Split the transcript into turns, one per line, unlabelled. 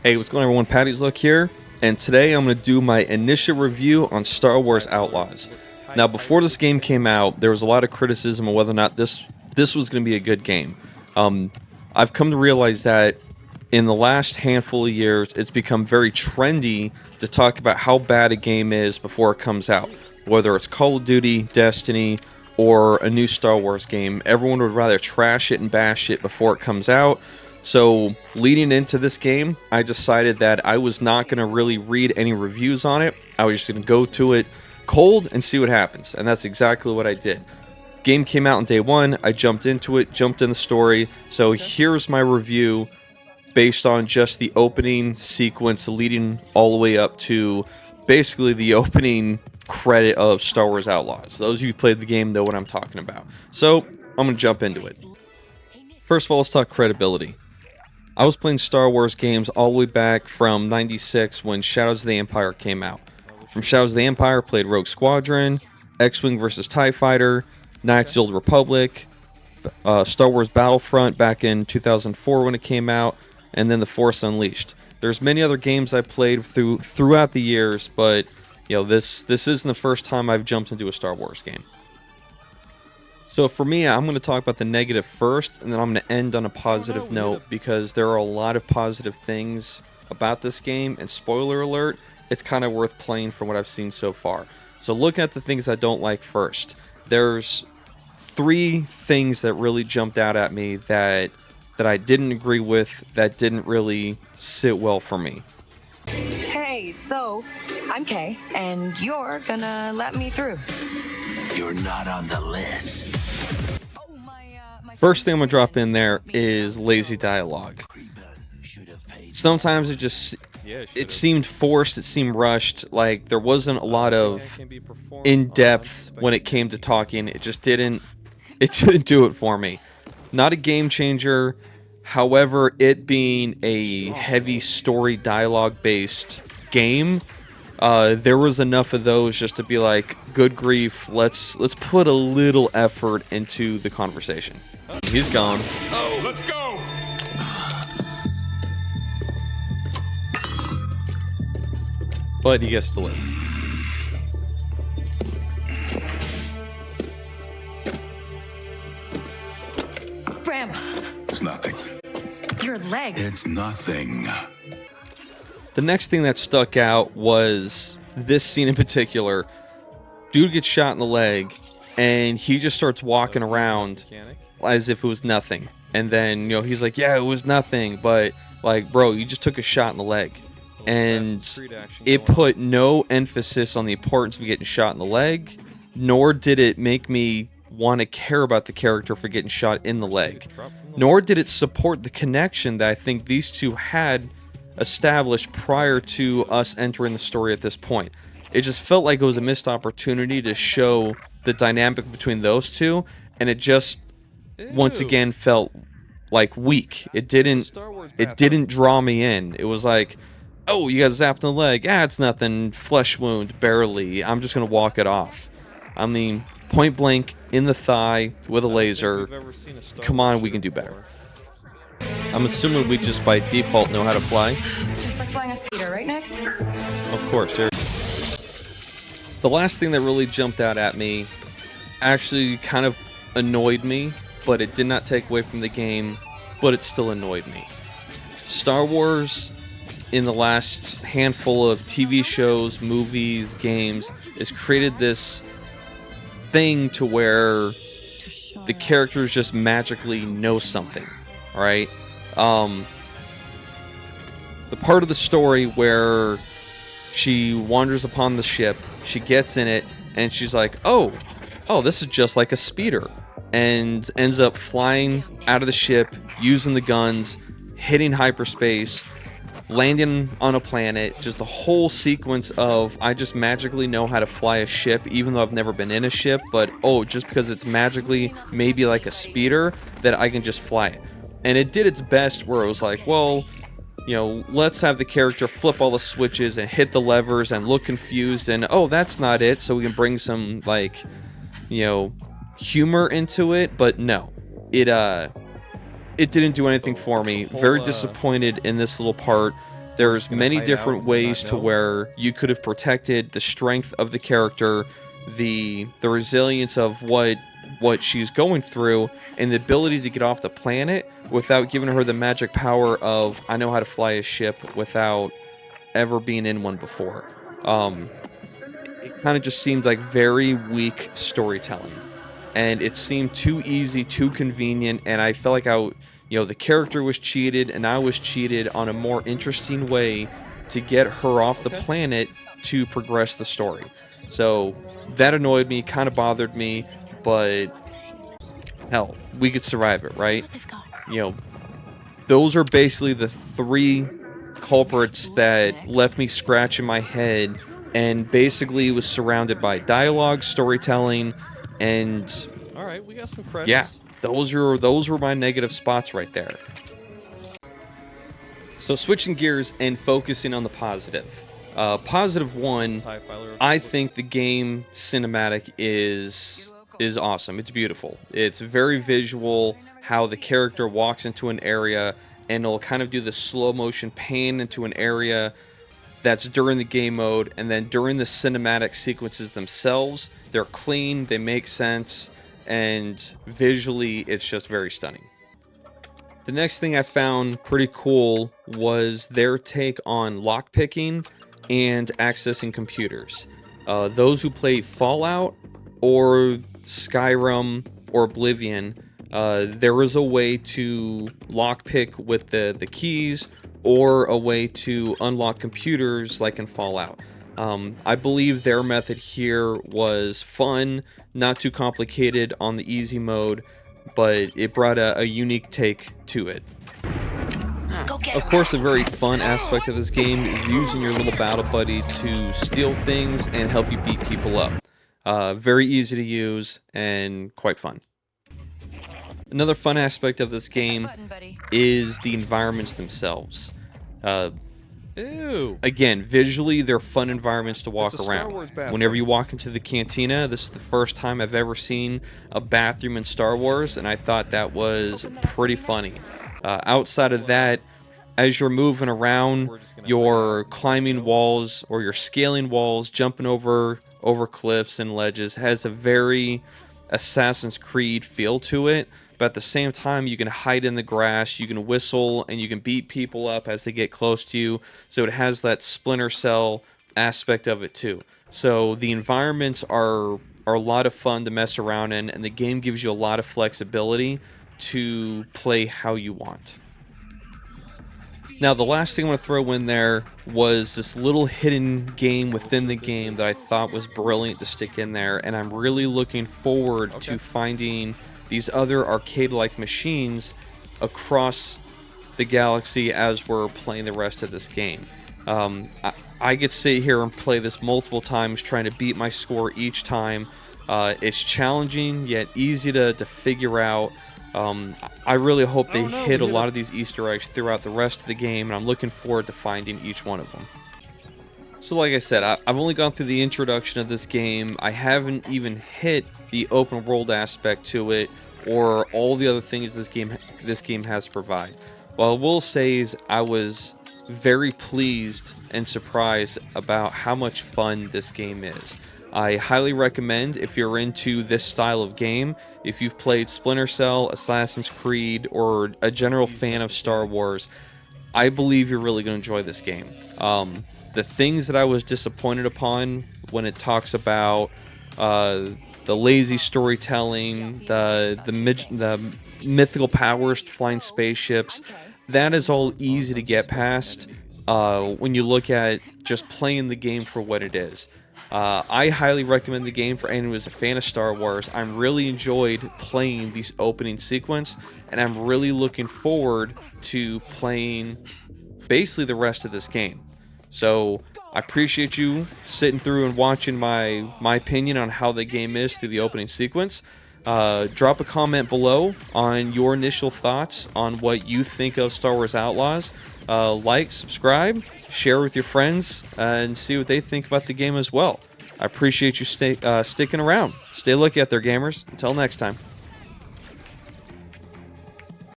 Hey, what's going on everyone? Patty's Luck here, and today I'm going to do my initial review on Star Wars Outlaws. Now, before this game came out, there was a lot of criticism of whether or not this was going to be a good game. I've come to realize that in the last handful of years, it's become very trendy to talk about how bad a game is before it comes out. Whether it's Call of Duty, Destiny, or a new Star Wars game, everyone would rather trash it and bash it before it comes out. So, leading into this game, I decided that I was not going to really read any reviews on it. I was just going to go to it cold and see what happens. And that's exactly what I did. Game came out on day one. I jumped into it, jumped in the story. So, here's my review based on just the opening sequence leading all the way up to basically the opening credit of Star Wars Outlaws. Those of you who played the game know what I'm talking about. So, I'm going to jump into it. First of all, let's talk credibility. I was playing Star Wars games all the way back from '96 when Shadows of the Empire came out. From Shadows of the Empire, I played Rogue Squadron, X-Wing vs. TIE Fighter, Knights of the Old Republic, Star Wars Battlefront back in 2004 when it came out, and then The Force Unleashed. There's many other games I played throughout the years, but you know this isn't the first time I've jumped into a Star Wars game. So for me, I'm going to talk about the negative first, and then I'm going to end on a positive note, because there are a lot of positive things about this game, and spoiler alert, it's kind of worth playing from what I've seen so far. So looking at the things I don't like first, there's three things that really jumped out at me that I didn't agree with, that didn't really sit well for me.
Hey, so I'm Kay, and you're gonna let me through.
You're not on the list.
First thing I'm going to drop in there is lazy dialogue. Sometimes it seemed forced, it seemed rushed, like there wasn't a lot of in-depth when it came to talking. It didn't do it for me. Not a game changer, however, it being a heavy story dialogue based game, there was enough of those just to be like, good grief, let's put a little effort into the conversation. He's gone.
Oh, let's go!
But he gets to live.
Bram,
It's nothing.
your leg.
It's nothing.
The next thing that stuck out was this scene in particular. Dude gets shot in the leg, and he just starts walking around as if it was nothing. And then, he's like, yeah, it was nothing, but, like, bro, you just took a shot in the leg. And it put no emphasis on the importance of getting shot in the leg, nor did it make me want to care about the character for getting shot in the leg. Nor did it support the connection that I think these two had established prior to us entering the story at this point. It just felt like it was a missed opportunity to show the dynamic between those two, and it just once again felt like weak. It didn't draw me in. It was like, oh, you got zapped in the leg. It's nothing. Flesh wound, barely. I'm just gonna walk it off. I mean, point blank in the thigh with a laser. Come on, we can do better. I'm assuming we just by default know how to fly.
Just like flying a speeder, right, Nex?
Of course. The last thing that really jumped out at me actually kind of annoyed me, but it did not take away from the game, but it still annoyed me. Star Wars, in the last handful of TV shows, movies, games, has created this thing to where the characters just magically know something, right? The part of the story where she wanders upon the ship, she gets in it, and she's like, oh, this is just like a speeder, and ends up flying out of the ship, using the guns, hitting hyperspace, landing on a planet, just the whole sequence of, I just magically know how to fly a ship, even though I've never been in a ship, but, just because it's magically maybe like a speeder, that I can just fly it. And it did its best where it was like, well, let's have the character flip all the switches and hit the levers and look confused, and, that's not it, so we can bring some, like, humor into it, but no. It didn't do anything for me. Very disappointed in this little part. There's many different ways to where you could have protected the strength of the character, the resilience of what she's going through, and the ability to get off the planet without giving her the magic power of, I know how to fly a ship without ever being in one before. It kind of just seemed like very weak storytelling, and it seemed too easy, too convenient, and I felt like the character was cheated, and I was cheated on a more interesting way to get her off the planet to progress the story. So that annoyed me, kind of bothered me, but hell, we could survive it, right? Those are basically the three culprits that left me scratching my head, and basically was surrounded by dialogue, storytelling, and
All right, we got some credits.
yeah, those were my negative spots right there. So switching gears and focusing on the positive. Positive one, I think the game cinematic is awesome. It's beautiful. It's very visual, how the character walks into an area and it'll kind of do the slow motion pan into an area that's during the game mode, and then during the cinematic sequences themselves, they're clean, they make sense, and visually it's just very stunning. The next thing I found pretty cool was their take on lockpicking and accessing computers. Those who play Fallout or Skyrim or Oblivion, there is a way to lockpick with the keys, or a way to unlock computers like in Fallout. I believe their method here was fun, not too complicated on the easy mode, but it brought a unique take to it. Of course, a very fun aspect of this game is using your little battle buddy to steal things and help you beat people up. Very easy to use and quite fun. Another fun aspect of this game is the environments themselves. Again, visually, they're fun environments to walk around. Whenever you walk into the cantina, this is the first time I've ever seen a bathroom in Star Wars, and I thought that was pretty funny. Outside of that, as you're moving around, you're climbing walls, or you're scaling walls, jumping over cliffs and ledges. Has a very Assassin's Creed feel to it, but at the same time, you can hide in the grass, you can whistle, and you can beat people up as they get close to you. So it has that Splinter Cell aspect of it too. So the environments are a lot of fun to mess around in, and the game gives you a lot of flexibility to play how you want. Now, the last thing I want to throw in there was this little hidden game within the game that I thought was brilliant to stick in there, and I'm really looking forward to finding these other arcade-like machines across the galaxy as we're playing the rest of this game. I get to sit here and play this multiple times, trying to beat my score each time. It's challenging, yet easy to figure out. I really hope they hit a lot of these Easter eggs throughout the rest of the game, and I'm looking forward to finding each one of them. So like I said, I've only gone through the introduction of this game. I haven't even hit the open world aspect to it, or all the other things this game has to provide. What I will say is I was very pleased and surprised about how much fun this game is. I highly recommend, if you're into this style of game, if you've played Splinter Cell, Assassin's Creed, or a general fan of Star Wars, I believe you're really going to enjoy this game. The things that I was disappointed upon when it talks about the lazy storytelling, the mythical powers to flying spaceships, that is all easy to get past when you look at just playing the game for what it is. I highly recommend the game for anyone who's a fan of Star Wars. I'm really enjoyed playing these opening sequence, and I'm really looking forward to playing basically the rest of this game. So I appreciate you sitting through and watching my opinion on how the game is through the opening sequence. Drop a comment below on your initial thoughts on what you think of Star Wars Outlaws. Like, subscribe, share with your friends, and see what they think about the game as well. I appreciate you sticking around. Stay lucky out there, gamers. Until next time.